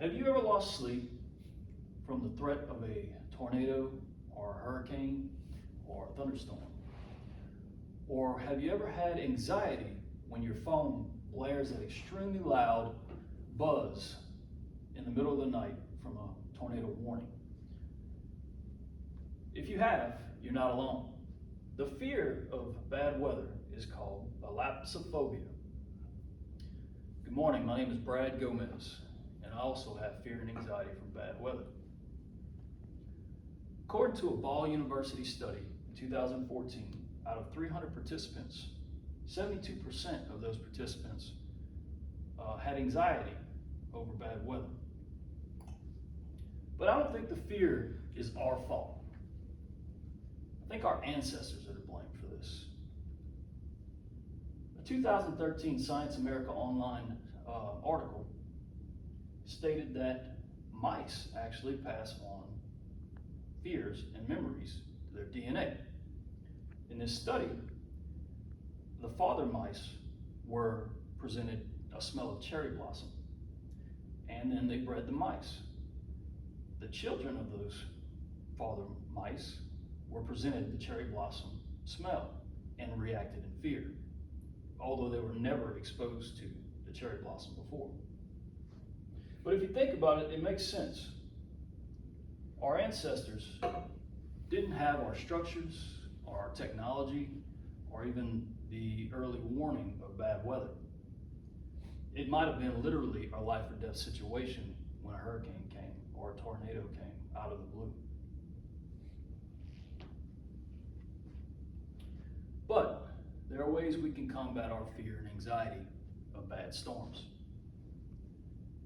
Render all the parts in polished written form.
Have you ever lost sleep from the threat of a tornado or a hurricane or a thunderstorm? Or have you ever had anxiety when your phone blares an extremely loud buzz in the middle of the night from a tornado warning? If you have, you're not alone. The fear of bad weather is called thalassophobia. Good morning, my name is Brad Gomez, and I also have fear and anxiety from bad weather. According to a Ball University study in 2014, out of 300 participants, 72% of those participants had anxiety over bad weather. But I don't think the fear is our fault. I think our ancestors are to blame for this. A 2013 Science America Online article stated that mice actually pass on fears and memories to their DNA. In this study, the father mice were presented a smell of cherry blossom, and then they bred the mice. The children of those father mice were presented the cherry blossom smell and reacted in fear, although they were never exposed to the cherry blossom before. But if you think about it, it makes sense. Our ancestors didn't have our structures, or our technology, or even the early warning of bad weather. It might have been literally a life or death situation when a hurricane came or a tornado came out of the blue. But there are ways we can combat our fear and anxiety of bad storms.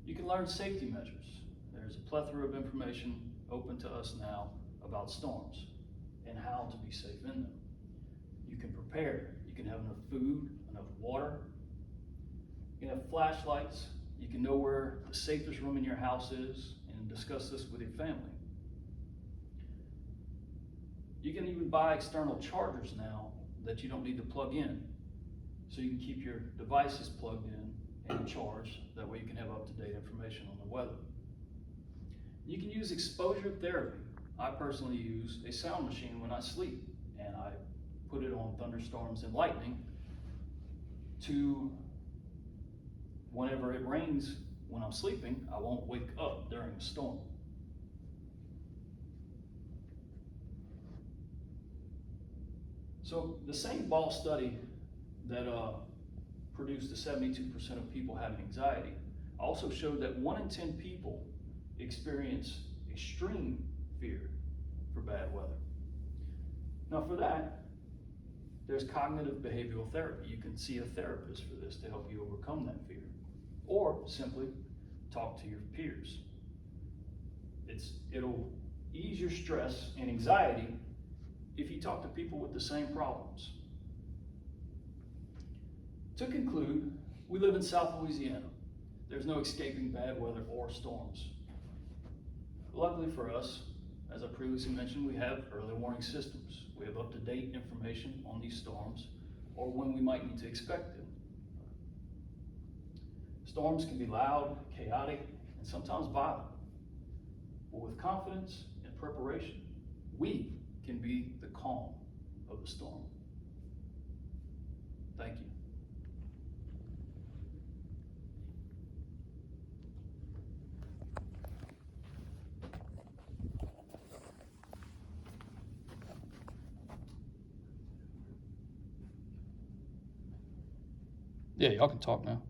You can learn safety measures. There's a plethora of information open to us now about storms and how to be safe in them. You can prepare. You can have enough food, enough water. You can have flashlights. You can know where the safest room in your house is and discuss this with your family. You can even buy external chargers now that you don't need to plug in, so you can keep your devices plugged in and charged. That way you can have up-to-date information on the weather. You can use exposure therapy. I personally use a sound machine when I sleep, and I put it on thunderstorms and lightning to whenever it rains when I'm sleeping, I won't wake up during a storm. So the same Ball study that produced the 72% of people having anxiety also showed that 1 in 10 people experience extreme fear for bad weather. Now for that, there's cognitive behavioral therapy. You can see a therapist for this to help you overcome that fear, or simply talk to your peers. It'll ease your stress and anxiety if you talk to people with the same problems. To conclude, we live in South Louisiana. There's no escaping bad weather or storms. Luckily for us, as I previously mentioned, we have early warning systems. We have up-to-date information on these storms or when we might need to expect them. Storms can be loud, chaotic, and sometimes violent. But with confidence and preparation, we can be the calm of the storm. Thank you. Yeah, y'all can talk now.